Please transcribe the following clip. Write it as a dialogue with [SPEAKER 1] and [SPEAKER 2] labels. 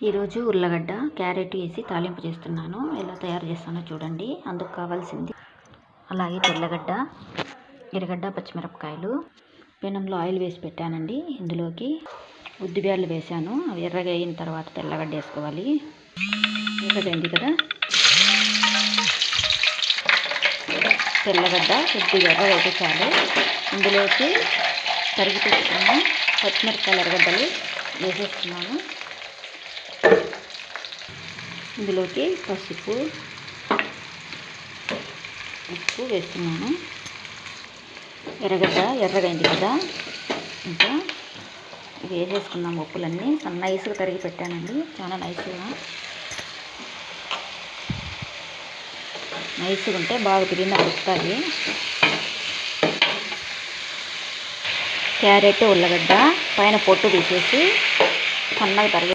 [SPEAKER 1] ఈరోజు ఉల్లగడ్డ క్యారెట్ వేసి తాలింపు చేస్తున్నాను. ఎలా తయారు చేస్తానో చూడండి. అందుకు కావాల్సింది అలాగే తెల్లగడ్డ, ఎర్రగడ్డ, పచ్చిమిరపకాయలు. పెనంలో ఆయిల్ వేసి పెట్టానండి. ఇందులోకి ఉద్దిబ్యాళ్ళు వేసాను. అవి ఎర్రగా అయిన తర్వాత తెల్లగడ్డ వేసుకోవాలి. ఎర్రగైంది కదా, తెల్లగడ్డ కొద్దిగా ఎర్రగా అయితే చాలు. ఇందులోకి తరిగి పెట్టుకున్న పచ్చిమిరపకాయలు, ఎర్రగడ్డలు వేసేస్తున్నాను. ఇందులోకి పసుపు, ఉప్పు వేస్తున్నాను. ఎర్రగడ్డ ఎర్రగైంది కదా, ఇంకా వేసేసుకున్నాం. ఉప్పులన్నీ నైస్గా తరిగి పెట్టానండి. చాలా నైస్గా ఉంటే బాగా తిరిగిన వస్తాయి. క్యారెట్, ఉల్లగడ్డ పైన పొట్టు తీసేసి సన్నగా తరిగి